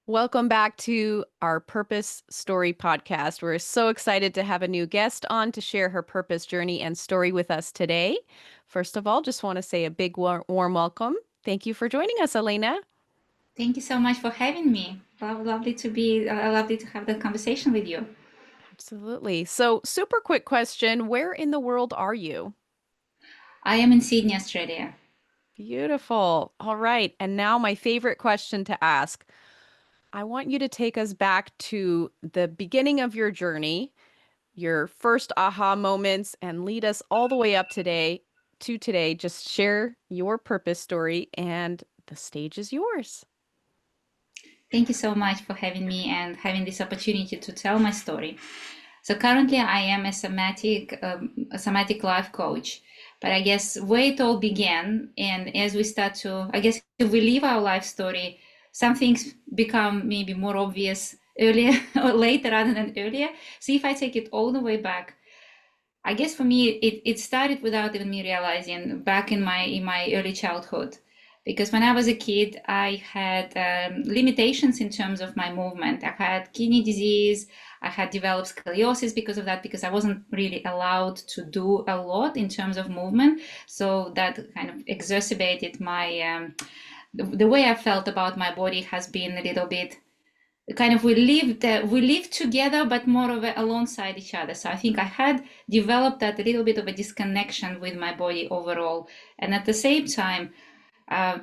Welcome back to our Purpose Story podcast. We're so excited to have a new guest on to share her purpose journey and story with us today. First of all, just want to say a big warm welcome. Thank you for joining us, Elena. Thank you so much for having me. Lovely to have the conversation with you. Absolutely. So, super quick question. Where in the world are you? I am in Sydney, Australia. Beautiful. All right. And now, my favorite question to ask. I want you to take us back to the beginning of your journey, your first aha moments, and lead us all the way up today. Just share your purpose story, and the stage is yours. Thank you so much for having me and having this opportunity to tell my story. So currently, I am a somatic life coach. But I guess where it all began, and as we start to, I guess, if we live our life story, some things become maybe more obvious earlier or later rather than earlier. So if I take it all the way back, I guess for me, it started without even me realizing back in my early childhood, because when I was a kid, I had limitations in terms of my movement. I had kidney disease. I had developed scoliosis because of that, because I wasn't really allowed to do a lot in terms of movement. So that kind of exacerbated my the way I felt about my body has been a little bit kind of we lived together but more of alongside each other. So I think I had developed that a little bit of a disconnection with my body overall. And at the same time,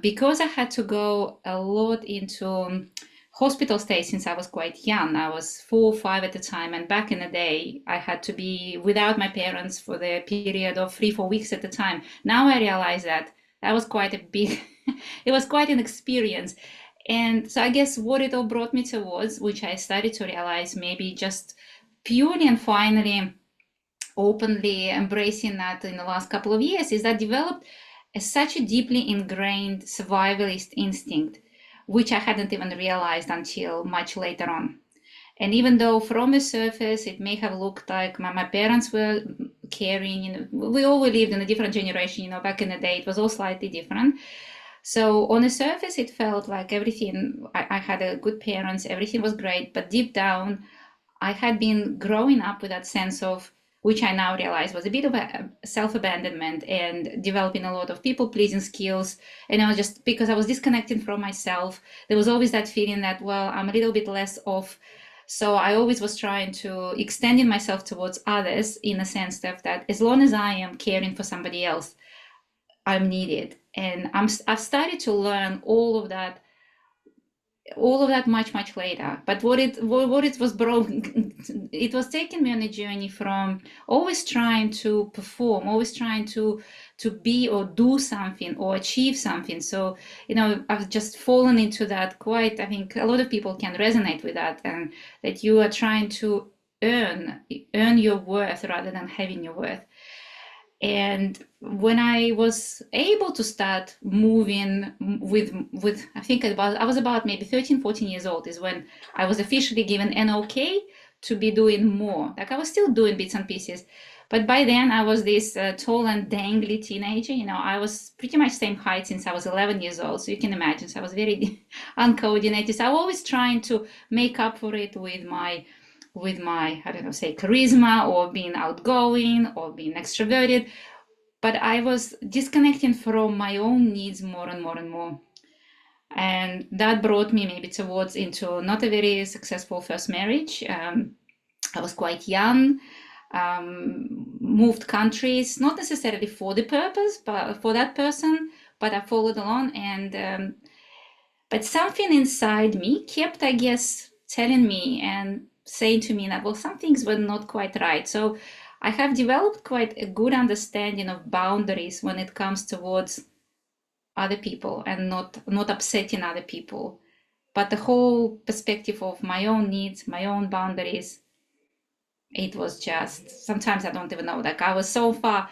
because I had to go a lot into hospital stays since I was quite young. I was 4 or 5 at the time, and back in the day I had to be without my parents for the period of 3 or 4 weeks at the time. Now I realize that that was quite a big it was quite an experience. And so I guess what it all brought me towards, which I started to realize maybe just purely and finally openly embracing that in the last couple of years, is that developed such a deeply ingrained survivalist instinct, which I hadn't even realized until much later on. And even though from the surface it may have looked like my parents were caring, we all lived in a different generation, back in the day it was all slightly different. So on the surface, it felt like everything, I had a good parents, everything was great. But deep down, I had been growing up with that sense of, which I now realize was a bit of a self-abandonment and developing a lot of people-pleasing skills. And I was just, because I was disconnecting from myself, there was always that feeling that, well, I'm a little bit less off. So I always was trying to extending myself towards others in a sense that as long as I am caring for somebody else, I'm needed. And I've started to learn all of that much later. But what it was broken, it was taking me on a journey from always trying to perform, always trying to be or do something or achieve something. So I've just fallen into that quite. I think a lot of people can resonate with that, and that you are trying to earn your worth rather than having your worth. And when I was able to start moving with I was about maybe 13, 14 years old, is when I was officially given an okay to be doing more. Like I was still doing bits and pieces, but by then I was this tall and dangly teenager. I was pretty much same height since I was 11 years old, so you can imagine. So I was very uncoordinated. So I was always trying to make up for it with my, I don't know, say charisma or being outgoing or being extroverted. But I was disconnecting from my own needs more and more and more. And that brought me maybe towards into not a very successful first marriage. I was quite young, moved countries, not necessarily for the purpose, but for that person, but I followed along. And but something inside me kept, I guess, telling me and saying to me that, well, some things were not quite right. So I have developed quite a good understanding of boundaries when it comes towards other people, and not upsetting other people. But the whole perspective of my own needs, my own boundaries, it was just sometimes I don't even know. Like I was so far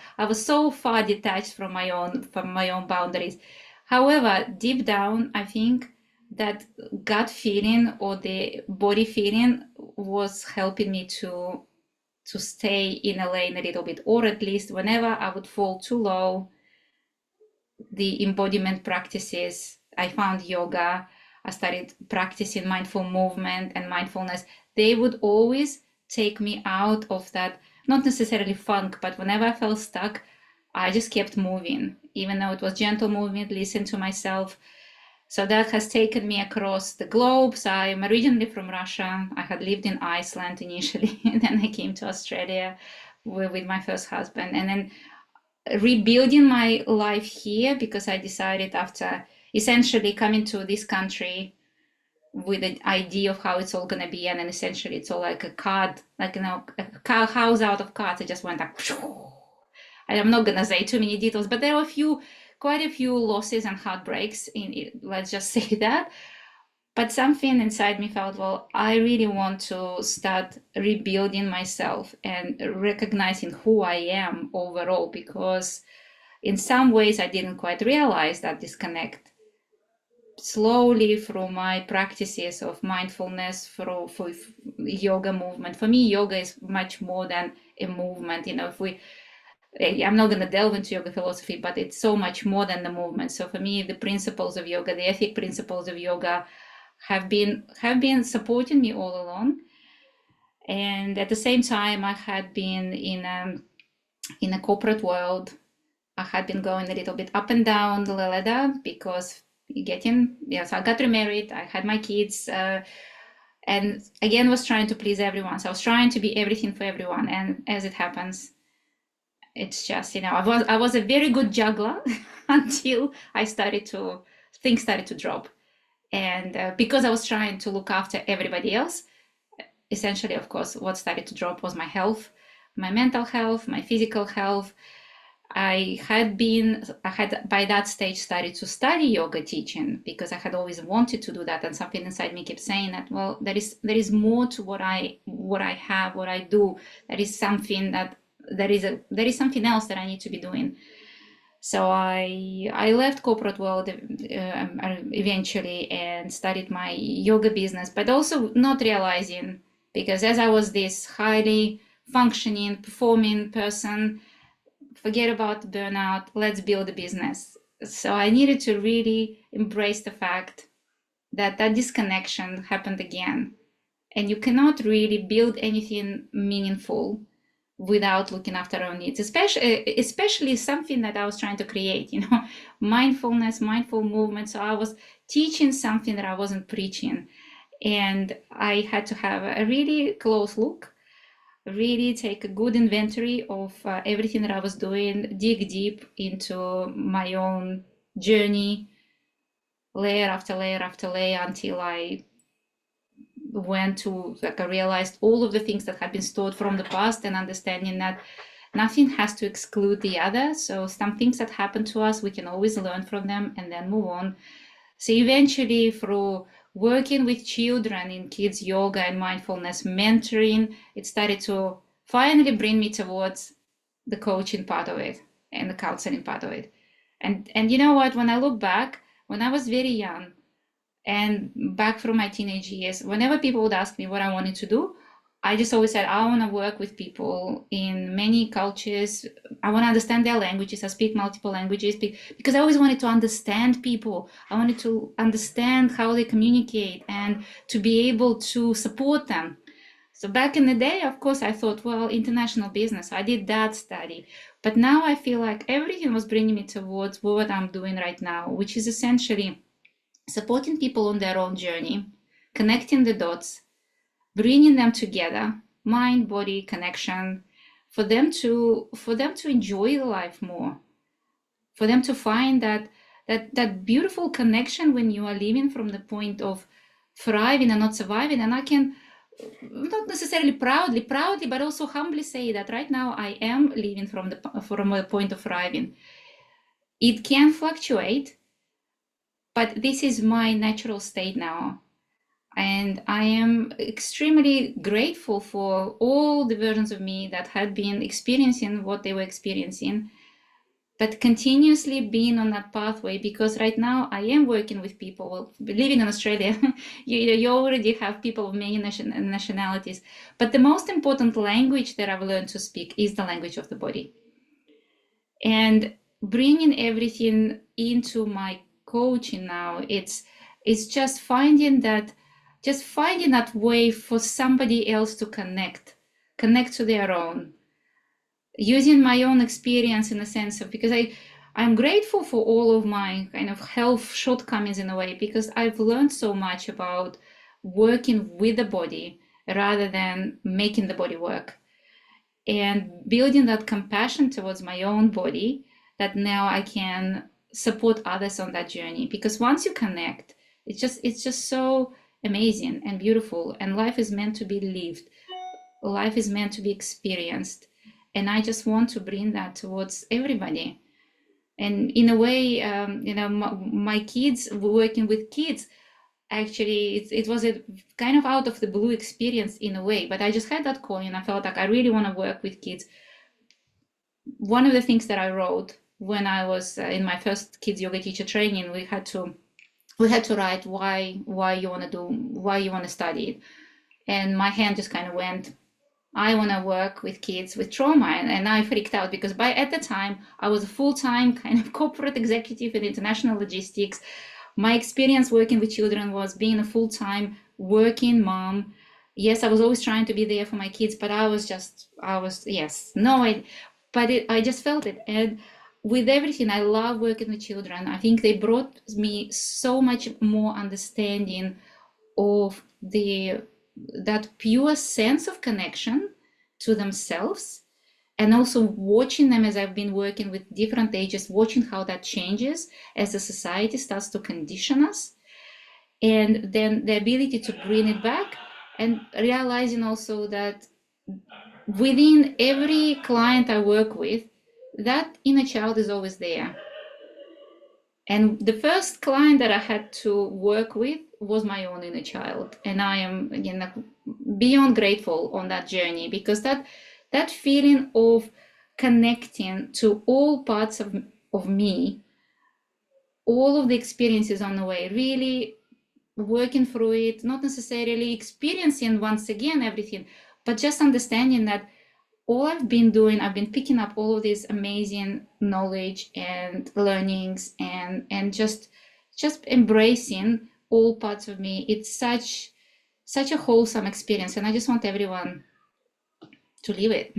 detached from my own boundaries. However, deep down, I think that gut feeling or the body feeling was helping me to stay in a lane a little bit, or at least whenever I would fall too low, the embodiment practices. I found yoga. I started practicing mindful movement and mindfulness, they would always take me out of that, not necessarily funk, but whenever I felt stuck, I just kept moving, even though it was gentle movement, listen to myself. So that has taken me across the globe. So I'm originally from Russia. I had lived in Iceland initially, and then I came to Australia with my first husband. And then rebuilding my life here, because I decided after essentially coming to this country with the idea of how it's all going to be, and then essentially it's all like a card, like, you know, a house out of cards. It just went like, I'm not going to say too many details, but there were quite a few losses and heartbreaks in it, let's just say that. But something inside me felt, well, I really want to start rebuilding myself and recognizing who I am overall, because in some ways I didn't quite realize that disconnect. Slowly through my practices of mindfulness, through yoga movement. For me, yoga is much more than a movement. You know, I'm not going to delve into yoga philosophy, but it's so much more than the movement. So for me, the principles of yoga, the ethic principles of yoga, have been supporting me all along. And at the same time, I had been in a corporate world. I had been going a little bit up and down the ladder because so I got remarried, I had my kids, and again was trying to please everyone. So I was trying to be everything for everyone, and as it happens, it's just, you know, I was a very good juggler until things started to drop, and because I was trying to look after everybody else, essentially, of course, what started to drop was my health, my mental health, my physical health. I had by that stage started to study yoga teaching because I had always wanted to do that, and something inside me kept saying that, well, there is more to what I do. There is something else that I need to be doing. So I left corporate world eventually and started my yoga business, but also not realizing, because as I was this highly functioning, performing person, forget about burnout, let's build a business. So I needed to really embrace the fact that disconnection happened again. And you cannot really build anything meaningful without looking after our needs, especially something that I was trying to create, you know, mindfulness, mindful movement. So I was teaching something that I wasn't preaching. And I had to have a really close look, really take a good inventory of everything that I was doing, dig deep into my own journey, layer after layer after layer, until I went to, like, I realized all of the things that had been stored from the past, and understanding that nothing has to exclude the other. So some things that happen to us, we can always learn from them and then move on. So eventually, through working with children in kids yoga and mindfulness mentoring, it started to finally bring me towards the coaching part of it and the counseling part of it. And you know what, when I look back, when I was very young and back from my teenage years, whenever people would ask me what I wanted to do, I just always said, I want to work with people in many cultures. I want to understand their languages. I speak multiple languages because I always wanted to understand people. I wanted to understand how they communicate and to be able to support them. So back in the day, of course, I thought, well, international business. I did that study. But now I feel like everything was bringing me towards what I'm doing right now, which is essentially supporting people on their own journey, connecting the dots, bringing them together, mind body connection, for them to enjoy life more, for them to find that beautiful connection when you are living from the point of thriving and not surviving. And I can not necessarily proudly, but also humbly say that right now I am living from a point of thriving. It can fluctuate, but this is my natural state now. And I am extremely grateful for all the versions of me that had been experiencing what they were experiencing, but continuously being on that pathway, because right now I am working with people. Well, living in Australia, you already have people of many nationalities. But the most important language that I've learned to speak is the language of the body. And bringing everything into my coaching now, it's It's just finding that way for somebody else to connect to their own, using my own experience in a sense of, because I'm grateful for all of my kind of health shortcomings in a way, because I've learned so much about working with the body rather than making the body work, and building that compassion towards my own body, that now I can support others on that journey. Because once you connect, it's just so amazing and beautiful, and life is meant to be lived, life is meant to be experienced, and I just want to bring that towards everybody. And in a way, my kids, working with kids, actually it was a kind of out of the blue experience in a way, but I just had that call and I felt like I really want to work with kids. One of the things that I wrote when I was in my first kids yoga teacher training, we had to write why you want to do, why you want to study it. And my hand just kind of went, I want to work with kids with trauma. And I freaked out because at the time I was a full-time kind of corporate executive in international logistics. My experience working with children was being a full-time working mom. Yes, I was always trying to be there for my kids, but yes, no, I just felt it. And with everything, I love working with children. I think they brought me so much more understanding of that pure sense of connection to themselves, and also watching them as I've been working with different ages, watching how that changes as the society starts to condition us, and then the ability to bring it back, and realizing also that within every client I work with, that inner child is always there. And the first client that I had to work with was my own inner child. And I am, beyond grateful on that journey, because that feeling of connecting to all parts of me, all of the experiences on the way, really working through it, not necessarily experiencing once again everything, but just understanding that all I've been doing, I've been picking up all of this amazing knowledge and learnings, and just embracing all parts of me. It's such a wholesome experience, and I just want everyone to live it.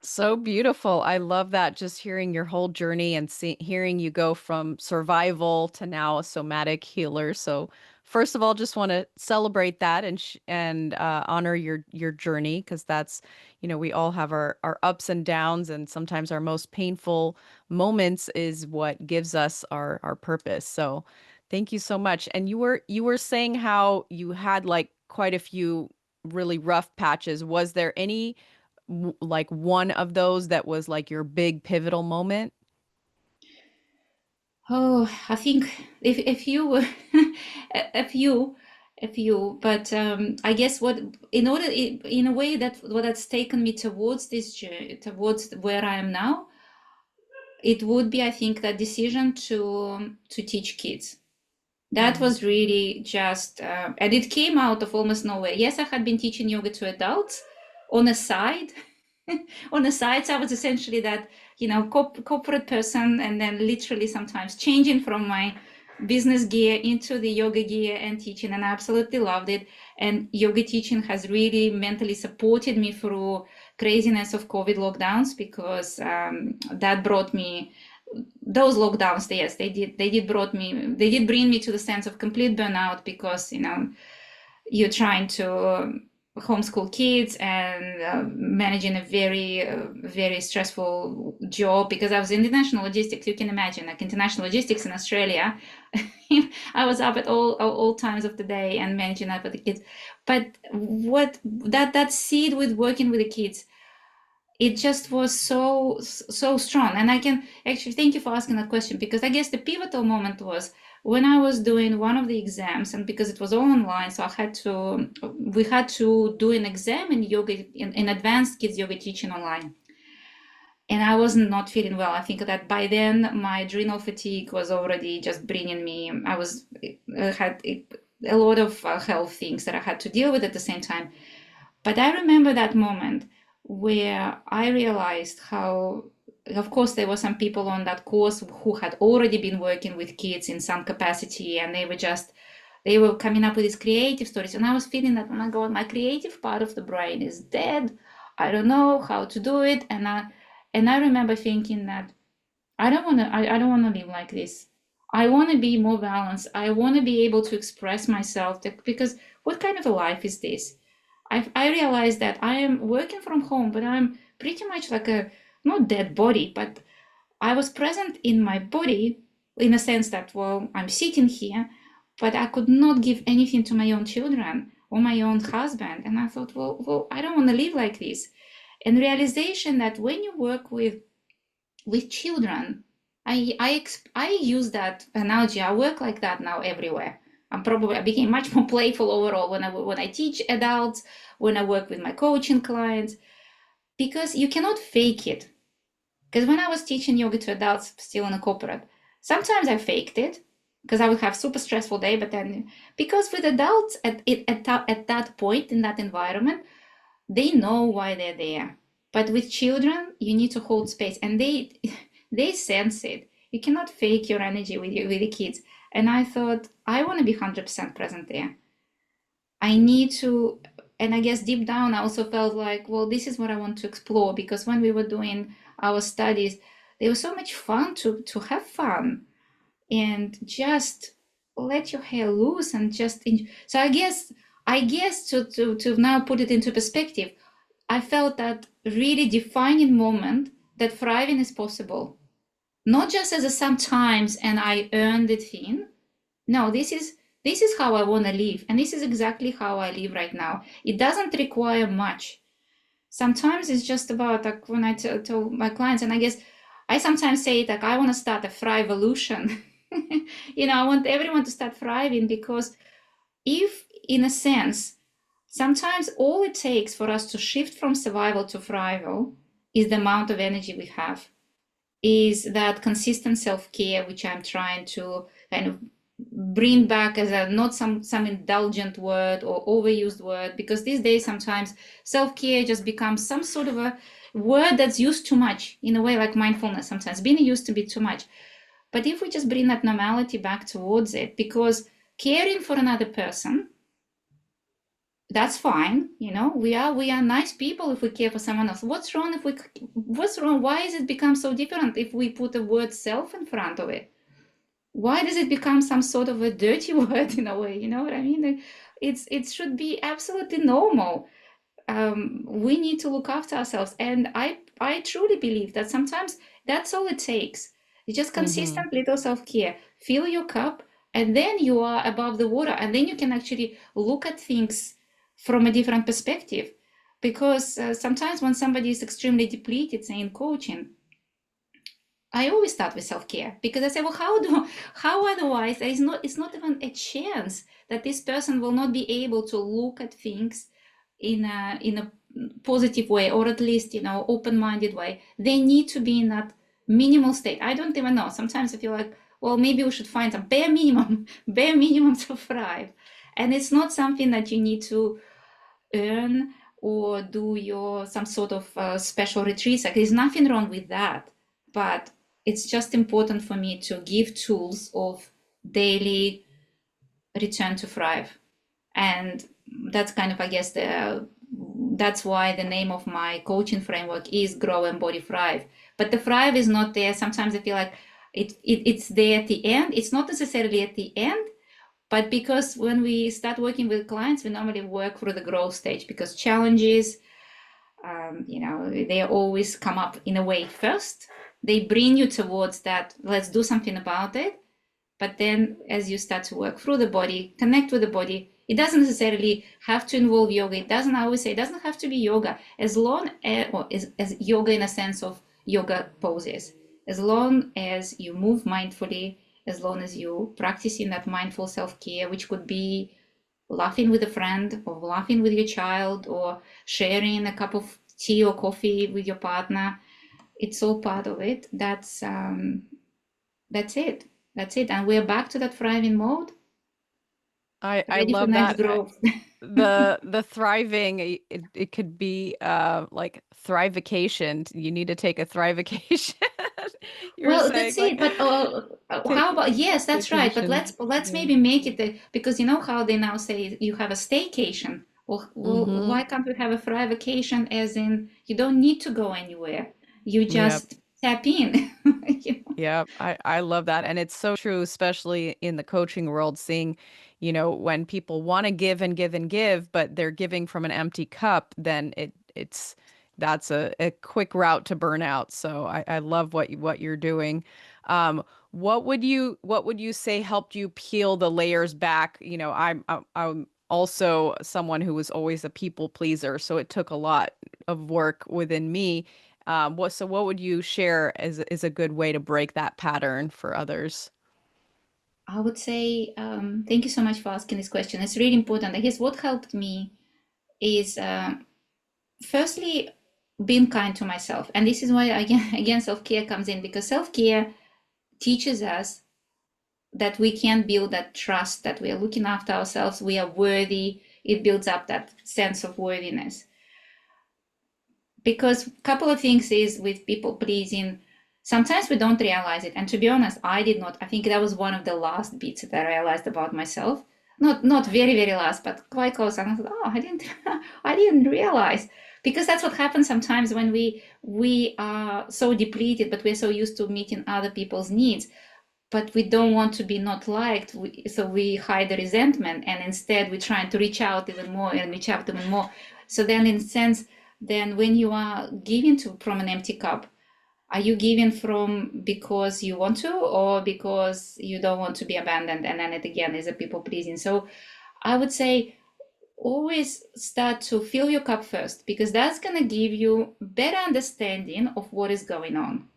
So beautiful. I love that, just hearing your whole journey and hearing you go from survival to now a somatic healer. So first of all, just want to celebrate that and honor your journey, because that's, we all have our ups and downs, and sometimes our most painful moments is what gives us our purpose. So thank you so much. And you were saying how you had like quite a few really rough patches. Was there any like one of those that was like your big pivotal moment? Oh, I think if you were a few, but I guess in a way, that what has taken me towards this journey, towards where I am now, it would be, I think, that decision to teach kids. That Mm. was really just, and it came out of almost nowhere. Yes, I had been teaching yoga to adults on a side. On the side, so I was essentially that, corporate person, and then literally sometimes changing from my business gear into the yoga gear and teaching, and I absolutely loved it. And yoga teaching has really mentally supported me through craziness of COVID lockdowns, because that brought me those lockdowns. Yes, they did bring me to the sense of complete burnout, because you're trying to homeschool kids and managing a very stressful job, because I was in international logistics. You can imagine, like, international logistics in Australia. I was up at all times of the day and managing that with the kids. But what that seed with working with the kids, it just was so strong. And I can actually thank you for asking that question, because I guess the pivotal moment was when I was doing one of the exams, and because it was all online, so we had to do an exam in yoga, in advanced kids yoga teaching online. And I was not feeling well. I think that by then my adrenal fatigue was already just bringing me. Had a lot of health things that I had to deal with at the same time. But I remember that moment where I realized how of course, there were some people on that course who had already been working with kids in some capacity, and they were coming up with these creative stories. And I was feeling that, oh my God, my creative part of the brain is dead. I don't know how to do it. And I remember thinking that I don't want to live like this. I want to be more balanced. I want to be able to express myself, because what kind of a life is this? I realized that I am working from home, but I'm pretty much like a not dead body, but I was present in my body in a sense that, well, I'm sitting here, but I could not give anything to my own children or my own husband. And I thought, well, I don't want to live like this. And realization that when you work with children, I use that analogy. I work like that now everywhere. I became much more playful overall when I teach adults, when I work with my coaching clients, because you cannot fake it. Because when I was teaching yoga to adults still in a corporate, sometimes I faked it because I would have super stressful day. But then, because with adults at that point in that environment, they know why they're there. But with children, you need to hold space, and they sense it. You cannot fake your energy with the kids. And I thought, I want to be 100% present there. I need to, and I guess deep down, I also felt like, well, this is what I want to explore, because when we were doing our studies, they were so much fun to have fun and just let your hair loose and so I guess to now put it into perspective, I felt that really defining moment that thriving is possible, not just as a sometimes and I earned it thing. No, this is how I want to live, and this is exactly how I live right now. It doesn't require much. Sometimes it's just about, like, when I tell my clients, and I guess I sometimes say, like, I want to start a thrivolution. I want everyone to start thriving, because if, in a sense, sometimes all it takes for us to shift from survival to thrival is the amount of energy we have, is that consistent self-care, which I'm trying to kind of bring back as a not some indulgent word or overused word, because these days sometimes self-care just becomes some sort of a word that's used too much, in a way like mindfulness sometimes being used to be too much. But if we just bring that normality back towards it, because caring for another person, that's fine. We are nice people if we care for someone else. What's wrong? Why is it become so different if we put the word self in front of it? Why does it become some sort of a dirty word in a way? You know what I mean? It should be absolutely normal. We need to look after ourselves, and I truly believe that sometimes that's all it takes. It's just Mm-hmm. consistent little self-care. Fill your cup, and then you are above the water, and then you can actually look at things from a different perspective. Because sometimes when somebody is extremely depleted, say in coaching, I always start with self-care, because I say, well, how otherwise? It's not even a chance that this person will not be able to look at things in a positive way, or at least, open-minded way. They need to be in that minimal state. I don't even know. Sometimes I feel like, well, maybe we should find a bare minimum, bare minimum to thrive. And it's not something that you need to earn or do some sort of special retreats. Like, there's nothing wrong with that, but it's just important for me to give tools of daily return to thrive. And that's kind of, I guess, that's why the name of my coaching framework is Grow, Embody, Thrive. But the thrive is not there. Sometimes I feel like it's there at the end. It's not necessarily at the end, but because when we start working with clients, we normally work through the growth stage, because challenges, they always come up in a way first. They bring you towards that, let's do something about it. But then as you start to work through the body, connect with the body, it doesn't necessarily have to involve yoga. I always say, it doesn't have to be yoga, as long as yoga in a sense of yoga poses. As long as you move mindfully, as long as you practice in that mindful self-care, which could be laughing with a friend, or laughing with your child, or sharing a cup of tea or coffee with your partner, it's all part of it. That's it. And we're back to that thriving mode. I ready for love next that. growth. The thriving, it could be like thrivacation. You need to take a thrivacation. You were Well, saying that's like it. But how take about, yes, that's right. But vacation. let's Yeah. maybe make it because you know how they now say you have a staycation. Well, Mm-hmm. why can't we have a fry vacation? As in, you don't need to go anywhere. You Yeah. just tap in. You know? Yeah, I love that. And it's so true, especially in the coaching world, seeing, when people want to give and give and give, but they're giving from an empty cup, then it's that's a quick route to burnout. So I love what you're doing. What would you say helped you peel the layers back? I'm also someone who was always a people pleaser, so it took a lot of work within me. What would you share as is a good way to break that pattern for others? I would say, thank you so much for asking this question. It's really important. I guess what helped me is firstly being kind to myself, and this is why again self-care comes in, because self-care teaches us that we can build that trust that we are looking after ourselves, we are worthy. It builds up that sense of worthiness. Because a couple of things is with people pleasing, sometimes we don't realize it. And to be honest, I did not. I think that was one of the last bits that I realized about myself. Not very, very last, but quite close. And I thought, oh, I didn't I didn't realize. Because that's what happens sometimes when we are so depleted, but we're so used to meeting other people's needs, but we don't want to be not liked, so we hide the resentment, and instead we're trying to reach out even more and reach out even more. So then in a sense, then when you are giving from an empty cup, are you giving from because you want to, or because you don't want to be abandoned? And then it again is a people pleasing. So I would say always start to fill your cup first, because that's going to give you better understanding of what is going on.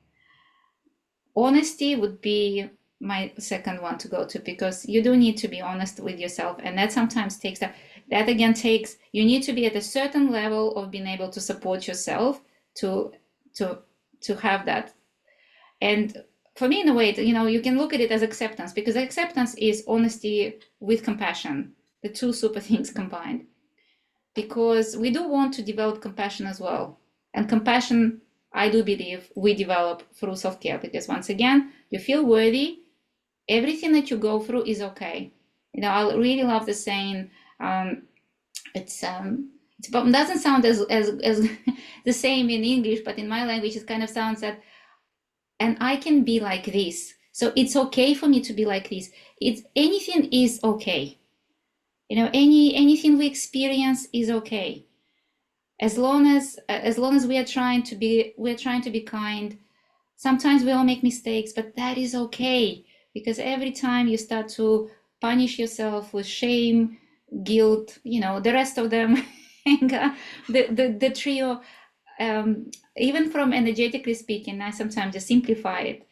Honesty would be my second one to go to, because you do need to be honest with yourself, and that sometimes takes that again takes, you need to be at a certain level of being able to support yourself to to to have that. And for me, in a way, you can look at it as acceptance, because acceptance is honesty with compassion, the two super things combined. Because we do want to develop compassion as well. And compassion, I do believe, we develop through self-care, because once again, you feel worthy. Everything that you go through is okay. I really love the saying. It's it doesn't sound as the same in English, but in my language, it kind of sounds that, and I can be like this. So it's okay for me to be like this. It's anything is okay. Anything we experience is okay, as long as we're trying to be kind. Sometimes we all make mistakes, but that is okay, because every time you start to punish yourself with shame, guilt, the rest of them, anger, the trio, even from energetically speaking, I sometimes just simplify it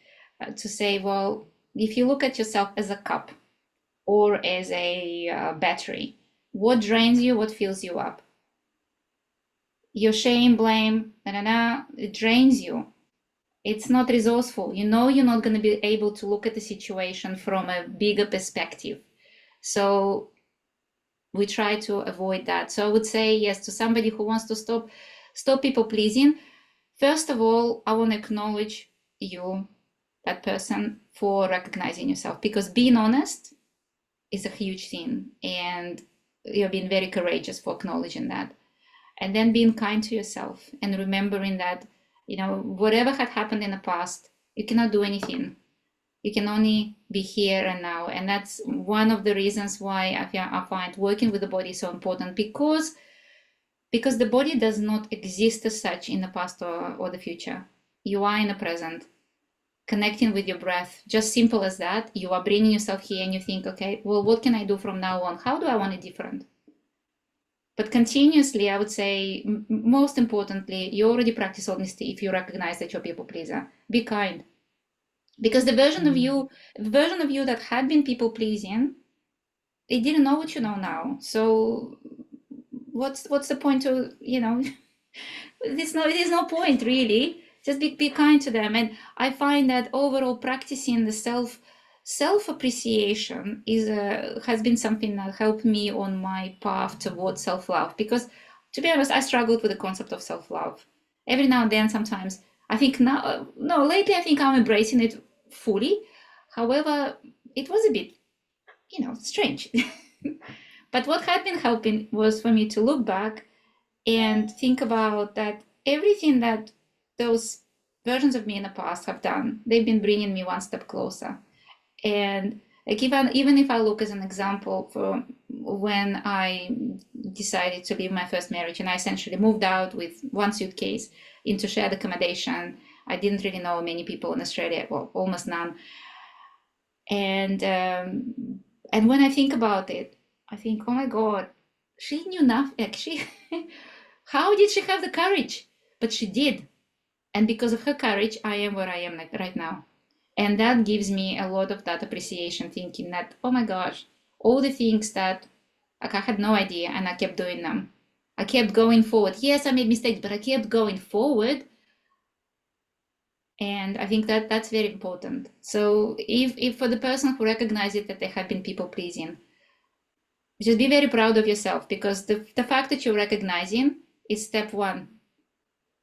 to say, well, if you look at yourself as a cup or as a battery, what drains you, what fills you up? Your shame, blame, it drains you. It's not resourceful. You're not going to be able to look at the situation from a bigger perspective. So we try to avoid that. So I would say yes to somebody who wants to stop people pleasing. First of all, I want to acknowledge you, that person, for recognizing yourself, because being honest is a huge thing, and you're being very courageous for acknowledging that. And then being kind to yourself and remembering that, whatever had happened in the past, you cannot do anything. You can only be here and now. And that's one of the reasons why I find working with the body so important, because the body does not exist as such in the past or the future. You are in the present, connecting with your breath, just simple as that. You are bringing yourself here and you think, okay, well, what can I do from now on? How do I want it different? But continuously, I would say, most importantly, you already practice honesty if you recognize that you're a people pleaser. Be kind. Because the version of Mm. you, that had been people pleasing, it didn't know what you know now. So what's the point to, there's no point really. Just be kind to them. And I find that overall practicing the self-appreciation has been something that helped me on my path towards self-love, because to be honest, I struggled with the concept of self-love. Every now and then, sometimes I think now, no, lately I think I'm embracing it fully. However, it was a bit, strange. But what had been helping was for me to look back and think about that everything that those versions of me in the past have done, they've been bringing me one step closer. And like even if I look as an example for when I decided to leave my first marriage, and I essentially moved out with one suitcase into shared accommodation. I didn't really know many people in Australia, well, almost none. And when I think about it, I think, oh my God, she knew nothing. Like how did she have the courage? But she did. And because of her courage, I am where I am right now. And that gives me a lot of that appreciation, thinking that, oh my gosh, all the things that like, I had no idea and I kept doing them. I kept going forward. Yes, I made mistakes, but I kept going forward. And I think that that's very important. So if for the person who recognizes that they have been people pleasing, just be very proud of yourself, because the fact that you're recognizing is step one.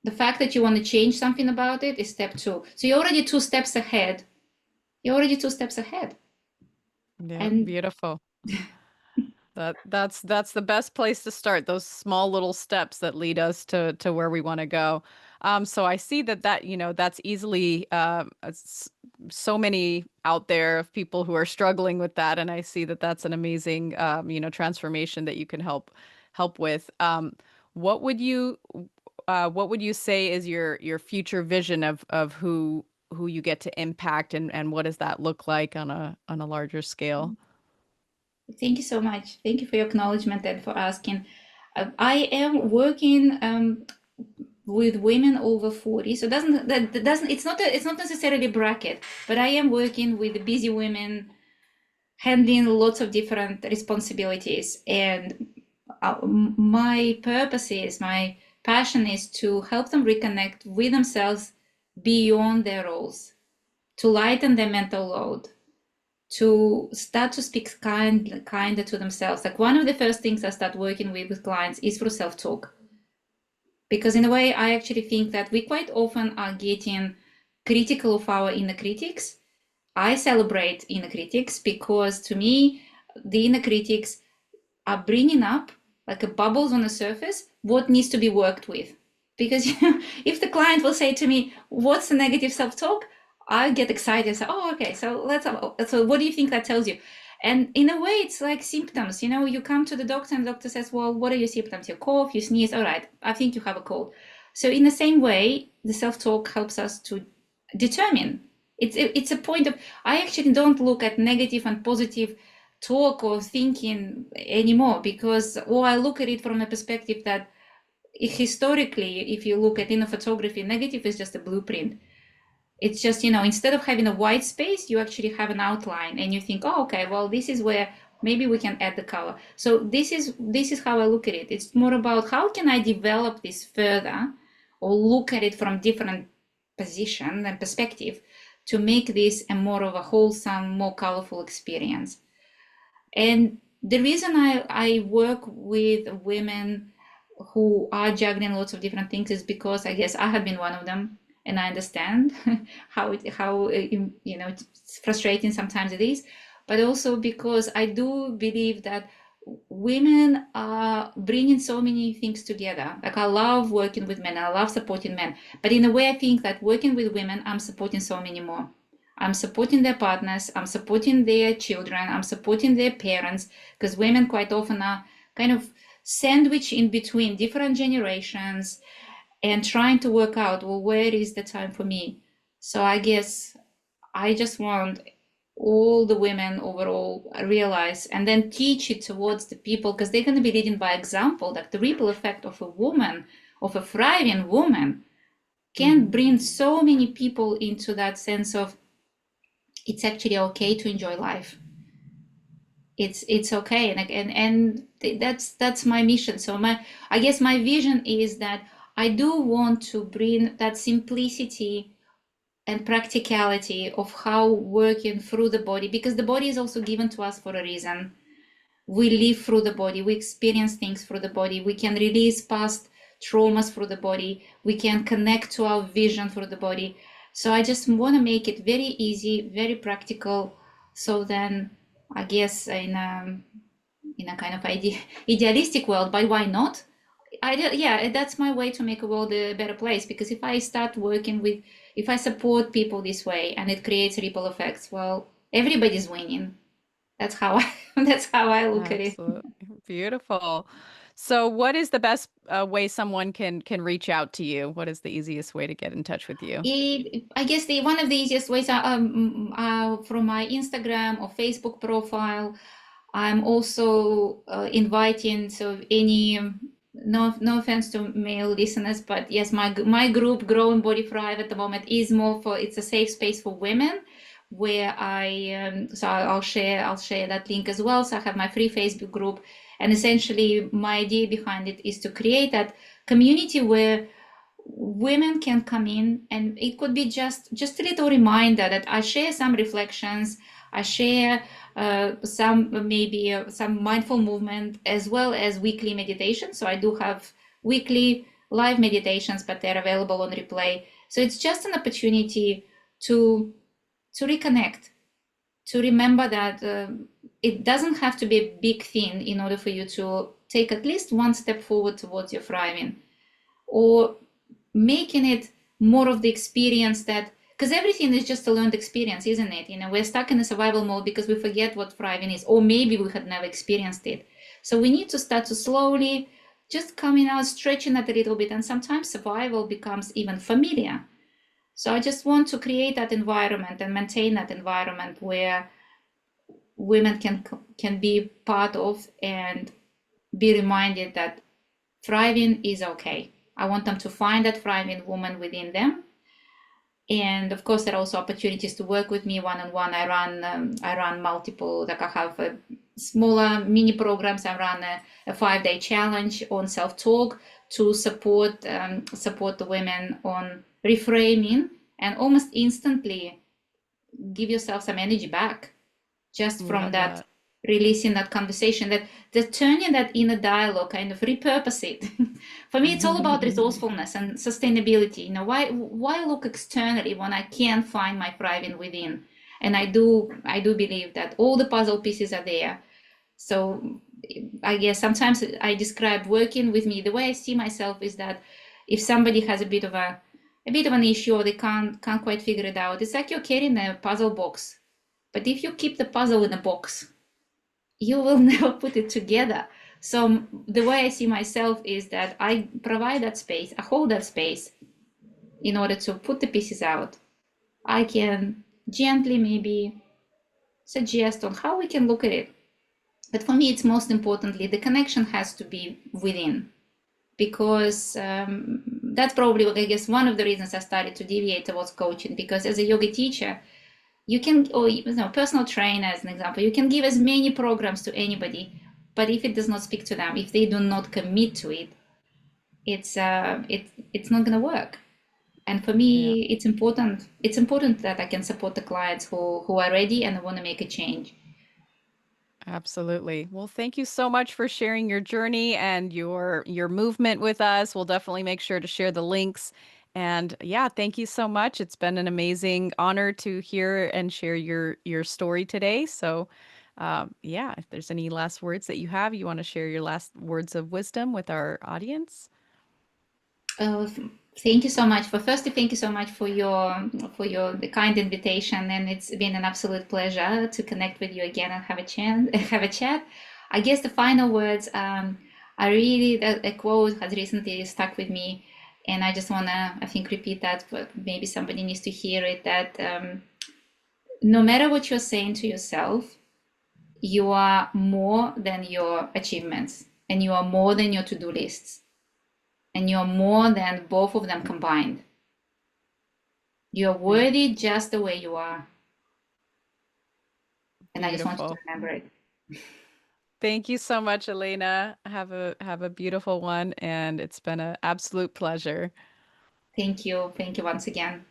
The fact that you want to change something about it is step two. So you're already 2 steps ahead. You're already 2 steps ahead. Yeah, And beautiful. That's the best place to start, those small little steps that lead us to where we want to go. So I see that's easily so many out there of people who are struggling with that, and I see that that's an amazing transformation that you can help with. What would you say is your future vision of who you get to impact, and what does that look like on a larger scale? thank you so much. Thank you for your acknowledgement and for asking. I am working with women over 40. So that doesn't it's not necessarily bracket, but I am working with busy women handling lots of different responsibilities. And my purpose is, my passion is to help them reconnect with themselves beyond their roles, to lighten their mental load, to start to speak kinder to themselves. Like one of the first things I start working with clients is through self-talk. Because in a way, I actually think that we quite often are getting critical of our inner critics. I celebrate inner critics because to me, the inner critics are bringing up like a bubbles on the surface, what needs to be worked with. Because if the client will say to me, what's the negative self-talk? I get excited and say, oh, okay, so so what do you think that tells you? And in a way, it's like symptoms. You come to the doctor and the doctor says, well, what are your symptoms? You cough, you sneeze. All right, I think you have a cold. So in the same way, the self-talk helps us to determine. It's a point of, I actually don't look at negative and positive talk or thinking anymore, because, or I look at it from a perspective that historically, if you look at inner photography, negative is just a blueprint. It's just, instead of having a white space, you actually have an outline and you think, oh, okay, well, this is where maybe we can add the color. So this is how I look at it. It's more about how can I develop this further, or look at it from different position and perspective, to make this a more of a wholesome, more colorful experience. And the reason I work with women who are juggling lots of different things is because I guess I have been one of them, and I understand how it's frustrating sometimes it is, but also because I do believe that women are bringing so many things together. Like I love working with men, I love supporting men, but in a way I think that working with women, I'm supporting so many more. I'm supporting their partners, I'm supporting their children, I'm supporting their parents, because women quite often are kind of sandwiched in between different generations and trying to work out, well, where is the time for me? So I guess I just want all the women overall realize and then teach it towards the people, because they're going to be leading by example. That the ripple effect of a woman, of a thriving woman, can bring so many people into that sense of it's actually okay to enjoy life. It's okay, and that's my mission. So I guess my vision is that I do want to bring that simplicity and practicality of how working through the body, because the body is also given to us for a reason. We live through the body, we experience things through the body, we can release past traumas through the body, we can connect to our vision through the body. So I just want to make it very easy, very practical. So then I guess in a kind of idealistic world, but why not? Yeah, that's my way to make a world a better place, because if I start working with, if I support people this way and it creates ripple effects, well, everybody's winning. That's how I that's how I look at it. Absolutely. Beautiful. So what is the best way someone can reach out to you? What is the easiest way to get in touch with you? I guess the one of the easiest ways are from my Instagram or Facebook profile. I'm also inviting, so any no offense to male listeners, but yes, my group Growing Body Thrive at the moment is more for, it's a safe space for women, where I'll share that link as well. So I have my free Facebook group, and essentially my idea behind it is to create that community where women can come in, and it could be just a little reminder that I share some reflections, I share some maybe some mindful movement, as well as weekly meditation. So I do have weekly live meditations, but they're available on replay. So it's just an opportunity to reconnect, to remember that it doesn't have to be a big thing in order for you to take at least one step forward towards your thriving, or making it more of the experience, that because everything is just a learned experience, isn't it? We're stuck in a survival mode because we forget what thriving is, or maybe we had never experienced it. So we need to start to slowly just coming out, stretching it a little bit, and sometimes survival becomes even familiar. So I just want to create that environment and maintain that environment where women can be part of, and be reminded that thriving is okay. I want them to find that thriving woman within them. And of course, there are also opportunities to work with me one-on-one. I run multiple, like I have smaller mini programs. I run a 5-day challenge on self-talk to support the women on reframing, and almost instantly give yourself some energy back, just from Love that, that. releasing that conversation, that turning that inner dialogue, kind of repurpose it. For me, it's all about resourcefulness and sustainability. Why look externally when I can find my thriving within? And I do believe that all the puzzle pieces are there. So I guess sometimes I describe working with me, the way I see myself is that if somebody has a bit of an issue, or they can't quite figure it out, it's like you're carrying a puzzle box. But if you keep the puzzle in a box, you will never put it together. So the way I see myself is that I provide that space, I hold that space in order to put the pieces out. I can gently maybe suggest on how we can look at it. But for me, it's most importantly, the connection has to be within, because that's probably, I guess, one of the reasons I started to deviate towards coaching, because as a yoga teacher, you can, or personal trainer as an example, you can give as many programs to anybody, but if it does not speak to them, if they do not commit to it, it's not going to work. And for Yeah. me, it's important that I can support the clients who are ready and want to make a change. Absolutely. Well, thank you so much for sharing your journey and your movement with us. We'll definitely make sure to share the links. And yeah, thank you so much. It's been an amazing honor to hear and share your story today. So, yeah, if there's any last words that you want to share your last words of wisdom with our audience. Uh, Thank you so much for firstly, thank you so much for your the kind invitation, and it's been an absolute pleasure to connect with you again and have a chance have a chat. I guess the final words, I really, that a quote has recently stuck with me, and I just wanna, I think, repeat that, but maybe somebody needs to hear it. That no matter what you're saying to yourself, you are more than your achievements, and you are more than your to-do lists, and you're more than both of them combined. You're Be worthy just the way you are. And I just want you to beautiful. remember it. Thank you so much, Elena. Have a beautiful one, and it's been an absolute pleasure. Thank you. Thank you once again.